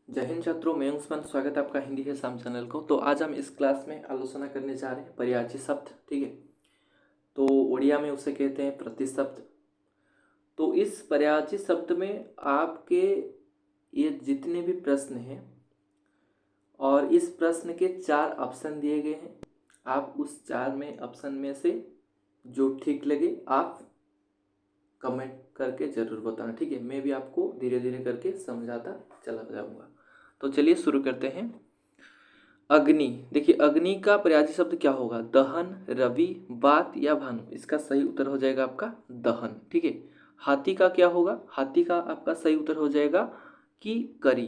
जय हिंद छात्रों, मैं उस्मान। स्वागत है आपका हिंदी है शाम चैनल को। तो आज हम इस क्लास में आलोचना करने जा रहे हैं पर्यायवाची शब्द। ठीक है, तो उड़िया में उसे कहते हैं प्रतिशब्द। तो इस पर्यायवाची शब्द में आपके ये जितने भी प्रश्न हैं और इस प्रश्न के 4 ऑप्शन दिए गए हैं, आप उस 4 में ऑप्शन में से जो ठीक लगे आप कमेंट करके ज़रूर बताना। ठीक है, मैं भी आपको धीरे धीरे करके समझाता चला जाऊँगा। तो चलिए शुरू करते हैं। अग्नि, देखिए अग्नि का पर्यायवाची शब्द क्या होगा? दहन, रवि, बात या भानु। इसका सही उत्तर हो जाएगा आपका दहन। ठीक है। हाथी का क्या होगा? हाथी का आपका सही उत्तर हो जाएगा कि करी।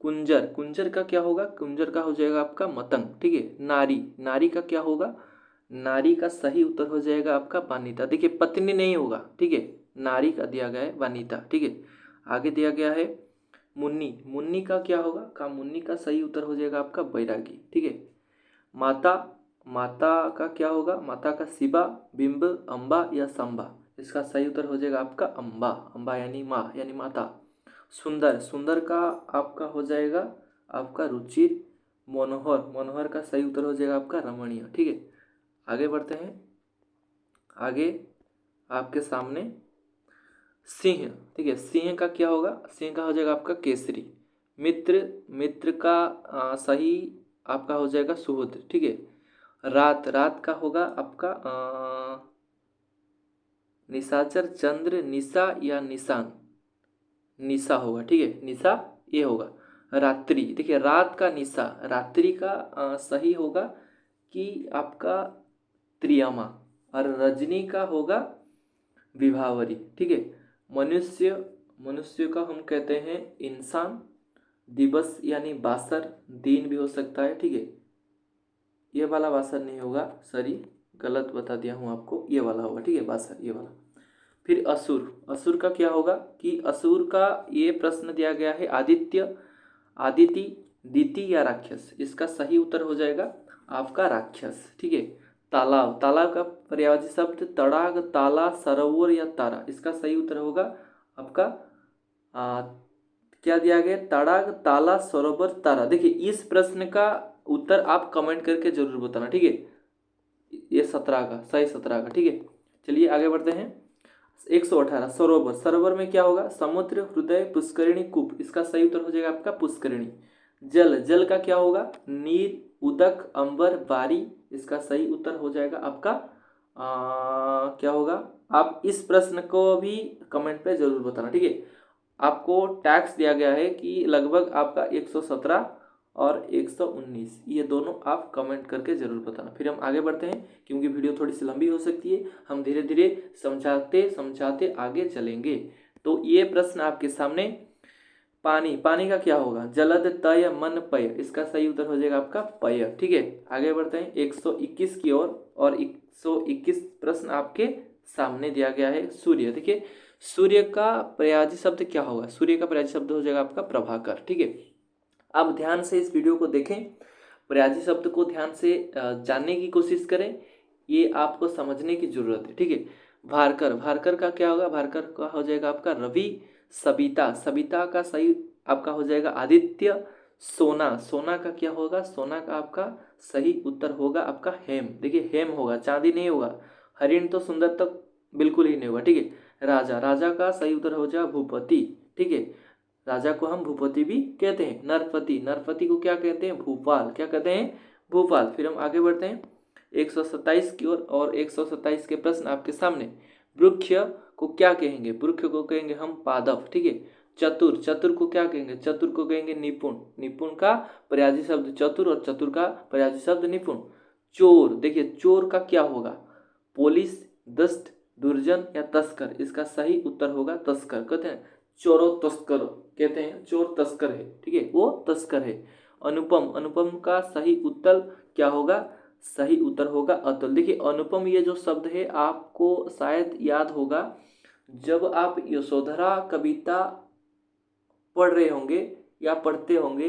कुंजर, कुंजर का क्या होगा? कुंजर का हो जाएगा आपका मतंग। ठीक है। नारी, नारी का क्या होगा? नारी का सही उत्तर हो जाएगा आपका वानिता। देखिए पत्नी नहीं होगा। ठीक है, नारी का दिया गया है वानिता। ठीक है, आगे दिया गया है मुन्नी, मुन्नी का क्या होगा? मुन्नी का सही उत्तर हो जाएगा आपका बैरागी। ठीक है। माता, माता का क्या होगा? माता का शिवा, बिंब, अम्बा या संबा। इसका सही उत्तर हो जाएगा आपका अम्बा। अम्बा यानी माँ यानी माता। सुंदर, सुंदर का आपका हो जाएगा आपका रुचिर। मनोहर, मनोहर का सही उत्तर हो जाएगा आपका रमणीय। ठीक है, आगे बढ़ते हैं। आगे आपके सामने सिंह। ठीक है, सिंह का क्या होगा? सिंह का हो जाएगा आपका केसरी। मित्र, मित्र का सही आपका हो जाएगा सुहृद। ठीक है। रात, रात का होगा आपका निशाचर, चंद्र, निशा या निशान। निशा होगा। ठीक है, निशा ये होगा। रात्रि, देखिए रात का निशा, रात्रि का सही होगा कि आपका त्रियामा। और रजनी का होगा विभावरी। ठीक है। मनुष्य, मनुष्य का हम कहते हैं इंसान। दिवस यानी बासर, दिन भी हो सकता है। ठीक है, ये वाला बासर नहीं होगा, सॉरी गलत बता दिया हूँ आपको, ये वाला होगा। ठीक है, बासर ये वाला। फिर असुर, असुर का क्या होगा कि असुर का ये प्रश्न दिया गया है आदित्य, आदिति, दीति या राक्षस। इसका सही उत्तर हो जाएगा आपका राक्षस। ठीक है। तालाब, तालाब का पर्यायवाची शब्द तड़ाग, ताला, सरोवर या तारा। इसका सही उत्तर होगा आपका क्या दिया गया? तड़ाग, ताला, सरोवर, तारा। देखिए इस प्रश्न का उत्तर आप कमेंट करके जरूर बताना। ठीक है, ये 17 का सही, 17 का। ठीक है, चलिए आगे बढ़ते हैं। 118 सरोवर, सरोवर में क्या होगा? समुद्र, हृदय, पुष्करिणी, कूप। इसका सही उत्तर हो जाएगा आपका पुष्करिणी। जल, जल का क्या होगा? नीर, उदक, अंबर, बारी। इसका सही उत्तर हो जाएगा आपका क्या होगा? आप इस प्रश्न को भी कमेंट पे जरूर बताना। ठीक है, आपको टैक्स दिया गया है कि लगभग आपका 117 और 119, ये दोनों आप कमेंट करके ज़रूर बताना। फिर हम आगे बढ़ते हैं, क्योंकि वीडियो थोड़ी सी लंबी हो सकती है, हम धीरे धीरे समझाते समझाते आगे चलेंगे। तो ये प्रश्न आपके सामने। पानी, पानी का क्या होगा? जलद, तय, मन, पय। इसका सही उत्तर हो जाएगा आपका पय। ठीक है, आगे बढ़ते हैं 121 की ओर। और 121 प्रश्न आपके सामने दिया गया है सूर्य। देखिए सूर्य का पर्यायवाची शब्द क्या होगा? सूर्य का पर्यायवाची शब्द हो जाएगा आपका प्रभाकर। ठीक है, आप ध्यान से इस वीडियो को देखें, पर्यायवाची शब्द को ध्यान से जानने की कोशिश करें, ये आपको समझने की जरूरत है। ठीक है। भारकर, भारकर का क्या होगा? भारकर का हो जाएगा आपका रवि। सविता, सविता का सही आपका हो जाएगा आदित्य। सोना, सोना का क्या होगा? सोना का आपका सही उत्तर होगा आपका हेम। देखिए हेम होगा, चांदी नहीं होगा। हरिण तो सुंदर तक बिल्कुल ही नहीं होगा। ठीक है। राजा, राजा का सही उत्तर हो जाएगा भूपति। ठीक है, राजा को हम भूपति भी कहते हैं। नरपति, नरपति को क्या कहते हैं? भूपाल। क्या कहते हैं? भूपाल। फिर हम आगे बढ़ते हैं 127 की ओर। और 127 के प्रश्न आपके सामने। वृक्ष को क्या कहेंगे? वृक्ष को कहेंगे हम पादप। ठीक है। चतुर, चतुर को क्या कहेंगे? चतुर को कहेंगे निपुण। निपुण का पर्यायवाची शब्द चतुर और चतुर का पर्यायवाची शब्द निपुण। चोर, देखिए चोर का क्या होगा? पुलिस, दुष्ट, दुर्जन या तस्कर। इसका सही उत्तर होगा तस्कर। कहते हैं चोरो तस्कर, कहते हैं चोर तस्कर है। ठीक है, वो तस्कर है। अनुपम, अनुपम का सही उत्तर क्या होगा? सही उत्तर होगा अतुल। देखिए अनुपम ये जो शब्द है आपको शायद याद होगा, जब आप यशोधरा कविता पढ़ रहे होंगे या पढ़ते होंगे,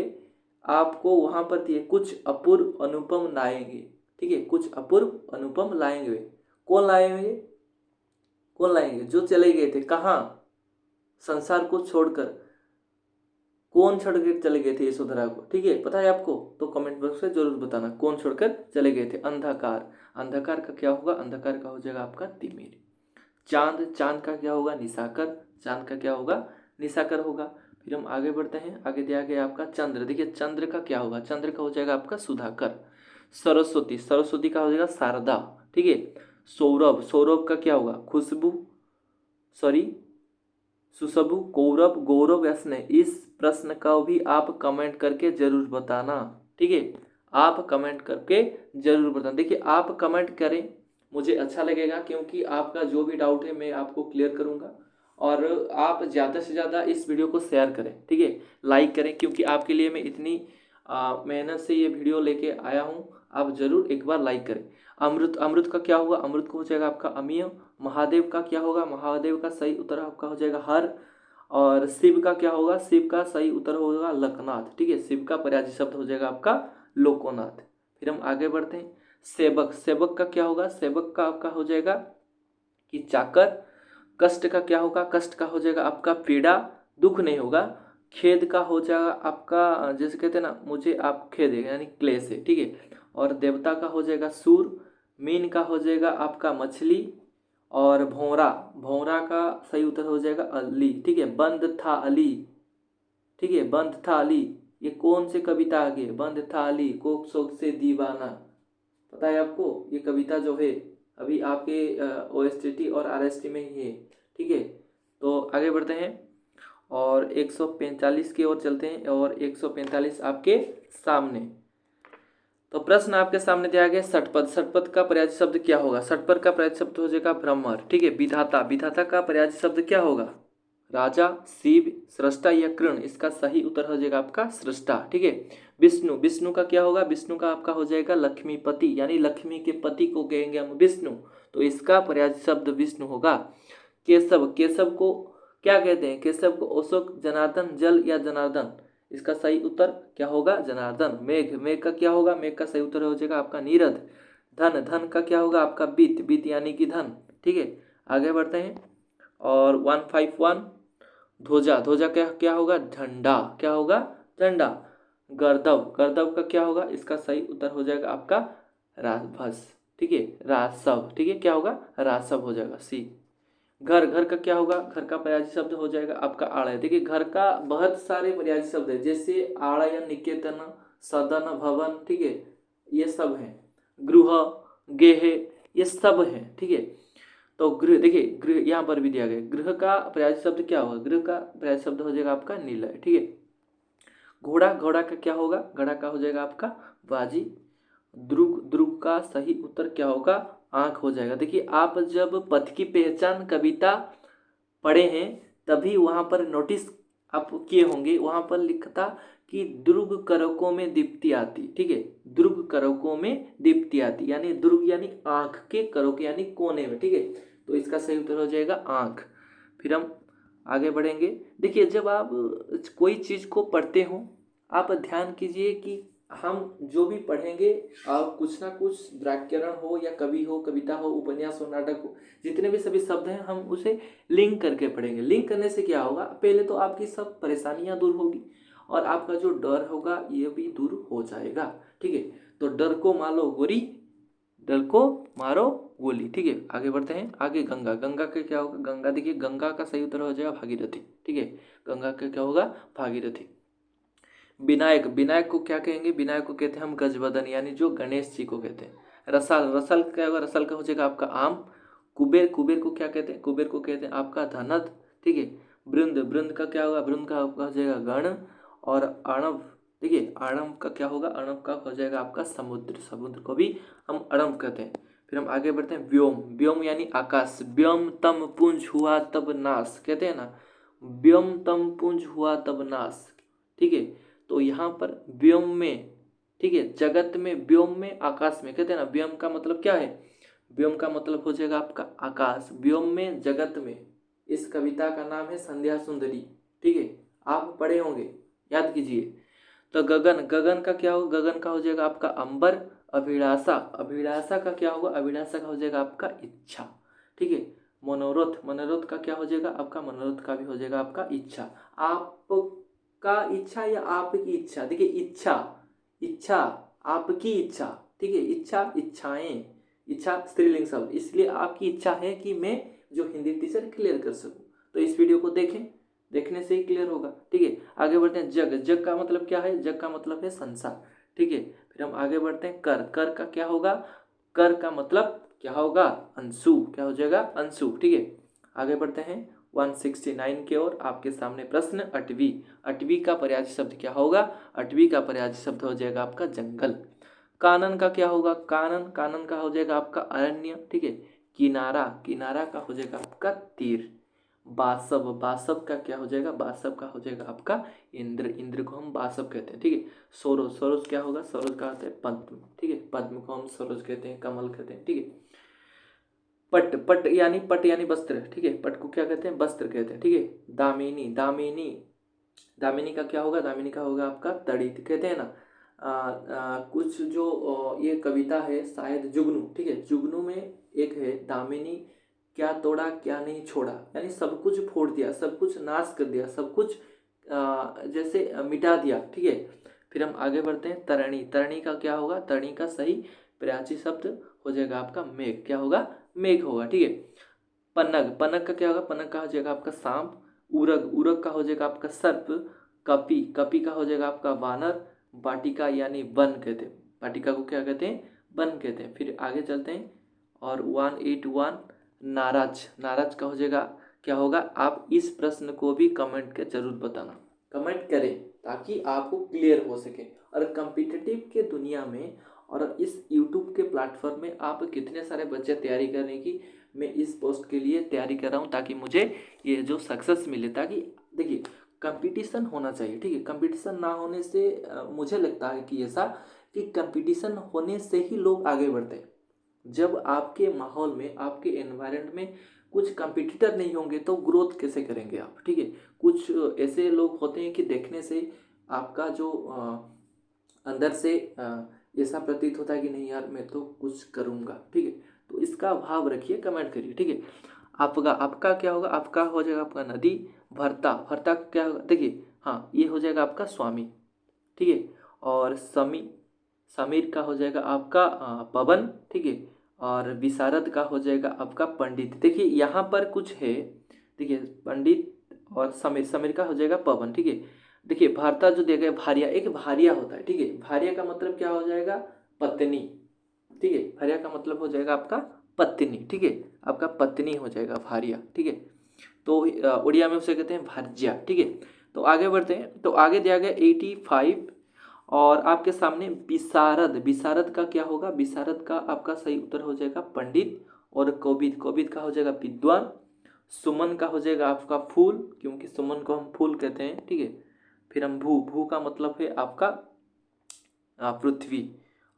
आपको वहां पर दिए कुछ अपूर्व अनुपम लाएंगे। ठीक है, कुछ अपूर्व अनुपम लाएंगे। कौन लाएंगे? कौन लाएंगे? जो चले गए थे कहाँ? संसार को छोड़कर। कौन छोड़कर चले गए थे यशोधरा को, ठीक है, पता है आपको तो कमेंट बॉक्स में जरूर बताना कौन छोड़कर चले गए थे। अंधकार, अंधकार का क्या होगा, अंधकार का हो जाएगा आपका तिमिर। चांद, चांद का क्या होगा, निशाकर, चांद का क्या होगा, निशाकर होगा। फिर हम आगे बढ़ते हैं, आगे दिया गया आपका चंद्र, देखिए चंद्र का क्या होगा, चंद्र का हो जाएगा आपका सुधाकर। सरस्वती, सरस्वती का हो जाएगा शारदा, ठीक है। सौरभ, सौरभ का क्या होगा, खुशबू, सॉरी सुशबु, कौरव, गौरव या स्नेह। इस प्रश्न का भी आप कमेंट करके जरूर बताना, ठीक है, आप कमेंट करके जरूर बताना। देखिए आप कमेंट करें मुझे अच्छा लगेगा, क्योंकि आपका जो भी डाउट है मैं आपको क्लियर करूंगा। और आप ज़्यादा से ज़्यादा इस वीडियो को शेयर करें, ठीक है, लाइक करें, क्योंकि आपके लिए मैं इतनी मेहनत से ये वीडियो लेके आया हूँ। आप ज़रूर एक बार लाइक करें। अमृत, अमृत का क्या होगा, अमृत को हो जाएगा आपका अमीय। महादेव का क्या होगा, महादेव का सही उत्तर आपका हो जाएगा हर। और शिव का क्या होगा, शिव का सही उत्तर होगा लखनाथ, ठीक है, शिव का पर्यायी शब्द हो जाएगा आपका लोकोनाथ। फिर हम आगे बढ़ते हैं, सेवक, सेवक का क्या होगा, सेवक का आपका हो जाएगा कि चाकर। कष्ट का क्या होगा, कष्ट का हो जाएगा आपका पीड़ा, दुख नहीं होगा। खेद का हो जाएगा आपका, जैसे कहते हैं ना मुझे आप खेद है यानी क्लेश है, ठीक है। और देवता का हो जाएगा सूर। मीन का हो जाएगा आपका मछली। और भौरा, भौरा का सही उत्तर हो जाएगा अली, ठीक है। बंद था अली, ठीक है, बंद था अली, ये कौन से कविता आ गई, बंद था अली कोक शोक से दीवाना, पता है आपको ये कविता जो है अभी आपके ओएसटीटी और आरएसटी में ही है, ठीक है। तो आगे बढ़ते हैं और 145 की ओर चलते हैं, और 145 आपके सामने। तो प्रश्न आपके सामने दिया गया षटपद, षटपद का पर्यायी शब्द क्या होगा, षटपद का पर्यायी शब्द हो जाएगा भ्रमर, ठीक है। विधाता, विधाता का पर्यायी शब्द क्या होगा, राजा, शिव, सृष्टा या कृण। इसका सही उत्तर हो जाएगा आपका सृष्टा, ठीक है। विष्णु, विष्णु का क्या होगा, विष्णु का आपका हो जाएगा लक्ष्मीपति, यानी लक्ष्मी के पति को कहेंगे हम विष्णु, तो इसका पर्यायी शब्द विष्णु होगा। केशव, केशव को क्या कहते हैं, केशव को अशोक, जनार्दन, जल या जनार्दन। इसका सही उत्तर क्या होगा, जनार्दन। मेघ, मेघ का क्या होगा, मेघ का सही उत्तर हो जाएगा आपका नीरद। धन, धन का क्या होगा आपका बीत, बीत यानी कि धन, ठीक है। आगे बढ़ते हैं और 151 ध्वजा, ध्वजा क्या क्या होगा, झंडा, क्या होगा, झंडा। गर्दव, गर्दव का क्या होगा, इसका सही उत्तर हो जाएगा आपका राजभस, ठीक है, रासव, ठीक है, क्या होगा, रासव हो जाएगा सी। घर, घर का क्या होगा, घर का पर्यायी शब्द हो जाएगा आपका आड़य। देखिए घर का बहुत सारे पर्यायी शब्द है, जैसे आड़य, निकेतन, सदन, भवन, ठीक है, ये सब है। गृह, गेह, ये सब है, ठीक है। तो गृह, देखिए गृह यहाँ पर भी दिया गया, गृह का पर्यायी शब्द क्या होगा, गृह का पर्यायी शब्द हो जाएगा आपका निलय, ठीक है। घोड़ा, घोड़ा का क्या होगा, घोड़ा का हो जाएगा आपका बाजी। ध्रुव, ध्रुव का सही उत्तर क्या होगा, आंख हो जाएगा। देखिए आप जब पथ की पहचान कविता पढ़े हैं तभी वहां पर नोटिस आप किए होंगे, वहां पर लिखता कि दुर्ग करकों में दीप्ति आती, ठीक है, दुर्ग करकों में दीप्ति आती, यानी दुर्ग यानी आंख के, करक यानी कोने में, ठीक है। तो इसका सही उत्तर हो जाएगा आंख। फिर हम आगे बढ़ेंगे। देखिए जब आप कोई चीज को पढ़ते हो आप ध्यान कीजिए कि हम जो भी पढ़ेंगे आप कुछ ना कुछ व्याकरण हो या कवि हो, कविता हो, उपन्यास हो, नाटक हो, जितने भी सभी शब्द हैं हम उसे लिंक करके पढ़ेंगे। लिंक करने से क्या होगा, पहले तो आपकी सब परेशानियां दूर होगी और आपका जो डर होगा ये भी दूर हो जाएगा, ठीक है। तो डर को मारो गोली, डर को मारो गोली, ठीक है। आगे बढ़ते हैं, आगे गंगा, गंगा का क्या होगा, गंगा देखिए गंगा का सही उत्तर हो जाएगा भागीरथी, ठीक है, गंगा का क्या होगा भागीरथी। विनायक, विनायक को क्या कहेंगे, विनायक को कहते हैं हम गजबदन, यानी जो गणेश जी को कहते हैं। रसाल, रसाल क्या होगा, रसाल का हो जाएगा आपका आम। कुबेर, कुबेर को क्या कहते हैं, कुबेर को कहते हैं आपका धनद, ठीक है। वृंद, वृंद का क्या होगा, वृंद का आपका हो जाएगा गण। और अर्णव, देखिए अर्णव का क्या होगा, अर्णव का हो जाएगा आपका समुद्र, समुद्र को भी हम अर्णव कहते हैं। फिर हम आगे बढ़ते हैं, व्योम, व्योम यानी आकाश। व्योम तम पुंज हुआ तब नाश, कहते हैं ना, व्योम तम पुंज हुआ तब नाश, ठीक है। तो यहाँ पर व्योम में, ठीक है, जगत में, व्योम में, आकाश में, कहते हैं ना, व्योम का मतलब क्या है, व्योम का मतलब हो जाएगा आपका आकाश, व्योम में, जगत में। इस कविता का नाम है संध्या सुंदरी, ठीक है, आप पढ़े होंगे, याद कीजिए। तो गगन, गगन का क्या होगा, गगन का हो जाएगा आपका अंबर। अभिलाषा, अभिलाषा का क्या होगा, अभिलाषा का हो जाएगा आपका इच्छा, ठीक है। मनोरथ, मनोरथ का क्या हो जाएगा आपका, मनोरथ का भी हो जाएगा आपका इच्छा। आप का इच्छा या आपकी इच्छा, देखिए इच्छा, इच्छा, आपकी इच्छा, ठीक है, इच्छा, इच्छाएं, इच्छा स्त्रीलिंग शब्द, इसलिए आपकी इच्छा है कि मैं जो हिंदी टीचर क्लियर कर सकूं। तो इस वीडियो को देखें, देखने से ही क्लियर होगा, ठीक है। आगे बढ़ते हैं। जग, जग का मतलब क्या है? जग का मतलब है संसार, ठीक है। फिर हम आगे बढ़ते हैं। कर, कर का क्या होगा? कर का मतलब क्या होगा? अंशु, क्या हो जाएगा? अंशु, ठीक है। आगे बढ़ते हैं 169 की ओर। आपके सामने प्रश्न अटवी, अटवी का पर्यायवाची शब्द क्या होगा? अटवी का पर्यायवाची शब्द हो जाएगा आपका जंगल। कानन का क्या होगा? कानन, कानन का हो जाएगा आपका अरण्य, ठीक है। किनारा, किनारा का हो जाएगा आपका तीर। बासव, बासव का क्या हो जाएगा? बासव का हो जाएगा आपका इंद्र, इंद्र को हम बासव कहते हैं, ठीक है। सरोज, सरोज क्या होगा? सरोज का होता है पद्म, ठीक है। पद्म को हम सरोज कहते हैं, कमल कहते हैं, ठीक है। पट, पट यानी वस्त्र, ठीक है। पट को क्या कहते हैं? वस्त्र कहते हैं, ठीक है। दामिनी, दामिनी, दामिनी का क्या होगा? दामिनी का होगा आपका तड़ित, कहते हैं ना कुछ जो ये कविता है शायद जुगनू, ठीक है। जुगनू में एक है, दामिनी क्या तोड़ा क्या नहीं छोड़ा, यानी सब कुछ फोड़ दिया, सब कुछ नाश कर दिया, सब कुछ जैसे मिटा दिया, ठीक है। फिर हम आगे बढ़ते हैं। तरणी, तरणी का क्या होगा? तरणी का सही पर्यायवाची शब्द हो जाएगा आपका मेघ, क्या होगा? मेघ होगा, ठीक है। पनग, पनग का क्या होगा? पनग का हो जाएगा आपका सांप। उरग, उरग का हो जाएगा आपका सर्प। कपि, कपि का हो जाएगा आपका वानर। वाटिका यानी वन कहते हैं, वाटिका को क्या कहते हैं? वन कहते हैं। फिर आगे चलते हैं और 181 नाराज, नाराज का हो जाएगा क्या होगा? आप इस प्रश्न को भी कमेंट के जरूर बताना, कमेंट करें ताकि आपको क्लियर हो सके। और कॉम्पिटिटिव के दुनिया में और इस यूट्यूब के प्लेटफॉर्म में आप कितने सारे बच्चे तैयारी करने की, मैं इस पोस्ट के लिए तैयारी कर रहा हूँ ताकि मुझे ये जो सक्सेस मिले। ताकि देखिए कंपटीशन होना चाहिए, ठीक है। कंपटीशन ना होने से मुझे लगता है कि ऐसा कि कंपटीशन होने से ही लोग आगे बढ़ते हैं। जब आपके माहौल में, आपके एनवायरनमेंट में कुछ कंपटीटर नहीं होंगे तो ग्रोथ कैसे करेंगे आप, ठीक है। कुछ ऐसे लोग होते हैं कि देखने से आपका जो अंदर से ऐसा प्रतीत होता है कि नहीं यार मैं तो कुछ करूँगा, ठीक है। तो इसका भाव रखिए, कमेंट करिए, ठीक है। आपका, आपका क्या होगा? आपका हो जाएगा आपका नदी। भरता, भरता क्या होगा? देखिए हाँ, ये हो जाएगा आपका स्वामी, ठीक है। और समीर का हो जाएगा आपका पवन, ठीक है। और विशारद का हो जाएगा आपका पंडित। देखिए यहाँ पर कुछ है, देखिए पंडित और समीर, समीर का हो जाएगा पवन, ठीक है। देखिए भारता जो दिया गया भारिया, एक भारिया होता है, ठीक है। भारिया का मतलब क्या हो जाएगा? पत्नी, ठीक है। भारिया का मतलब हो जाएगा आपका पत्नी, ठीक है। आपका पत्नी हो जाएगा भारिया, ठीक है। तो उड़िया में उसे कहते हैं भार्या, ठीक है। तो आगे बढ़ते हैं। तो आगे दिया गया 85 और आपके सामने विशारद, विशारद का क्या होगा? विशारद का आपका सही उत्तर हो जाएगा पंडित। और कौबिद, कौबिद का हो जाएगा विद्वान। सुमन का हो जाएगा आपका फूल, क्योंकि सुमन को हम फूल कहते हैं, ठीक है। फिर हम भू, भू का मतलब है आपका पृथ्वी।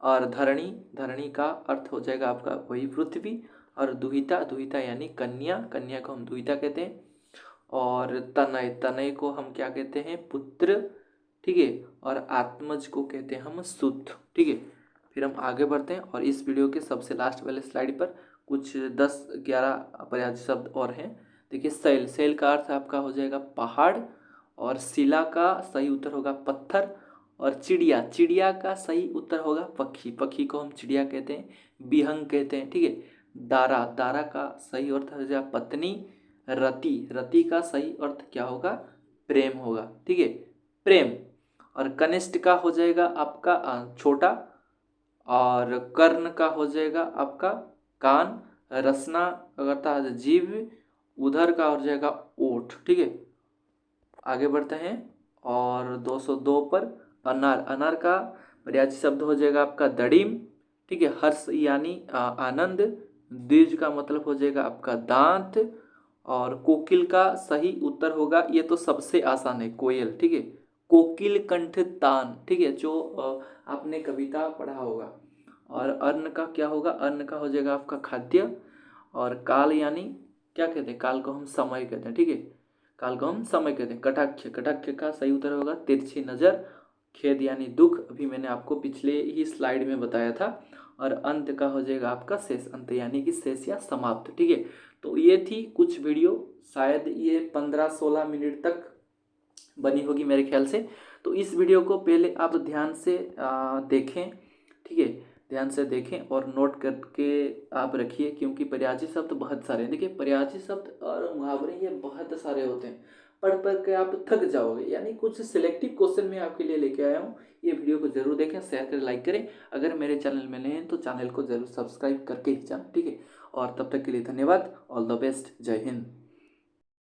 और धरणी, धरणी का अर्थ हो जाएगा आपका वही पृथ्वी। और दुहिता, दुहिता यानी कन्या, कन्या को हम दुहिता कहते हैं। और तनय, तनय को हम क्या कहते हैं? पुत्र, ठीक है। और आत्मज को कहते हैं हम सुत, ठीक है। फिर हम आगे बढ़ते हैं और इस वीडियो के सबसे लास्ट वाले स्लाइड पर कुछ 10-11 पर्यायवाची शब्द और हैं। देखिए शैल, शैल का अर्थ आपका हो जाएगा पहाड़। और शिला का सही उत्तर होगा पत्थर। और चिड़िया, चिड़िया का सही उत्तर होगा पक्षी, पक्षी को हम चिड़िया कहते हैं, बिहंग कहते हैं, ठीक है। दारा, दारा का सही अर्थ हो जाएगा पत्नी। रति, रति का सही अर्थ क्या होगा? प्रेम होगा, ठीक है, प्रेम। और कनिष्ठ का हो जाएगा आपका छोटा। और कर्ण का हो जाएगा आपका कान। रसना अर्थात जीभ। उधर का हो जाएगा ओठ, ठीक है। आगे बढ़ते हैं और 202 पर अनार, अनार का पर्यायवाची शब्द हो जाएगा आपका दड़िम, ठीक है। हर्ष यानी आनंद। द्विज का मतलब हो जाएगा आपका दांत। और कोकिल का सही उत्तर होगा, ये तो सबसे आसान है, कोयल, ठीक है। कोकिल कंठ तान, ठीक है, जो आपने कविता पढ़ा होगा। और अन्न का क्या होगा? अन्न का हो जाएगा आपका खाद्य। और काल यानी क्या कहते हैं? काल को हम समय कहते हैं, ठीक है। काल को हम समय कहते हैं। कटाक्ष, कटाक्ष का सही उत्तर होगा तिरछी नजर। खेद यानी दुख, अभी मैंने आपको पिछले ही स्लाइड में बताया था। और अंत का हो जाएगा आपका शेष, अंत यानी कि शेष या समाप्त, ठीक है। तो ये थी कुछ वीडियो, शायद ये 15-16 मिनट तक बनी होगी मेरे ख्याल से। तो इस वीडियो को पहले आप ध्यान से देखें, ठीक है, ध्यान से देखें और नोट करके आप रखिए, क्योंकि पर्यायवाची शब्द बहुत सारे हैं। देखिए पर्यायवाची शब्द और मुहावरे ये बहुत सारे होते हैं, पढ़ पढ़ के आप थक जाओगे। यानी कुछ सिलेक्टिव क्वेश्चन मैं आपके लिए लेके आया हूँ। ये वीडियो को जरूर देखें, शेयर करें, लाइक करें। अगर मेरे चैनल में नए हैं तो चैनल को जरूर सब्सक्राइब करके ही जाना, ठीक है। और तब तक के लिए धन्यवाद। All the best. जय हिंद।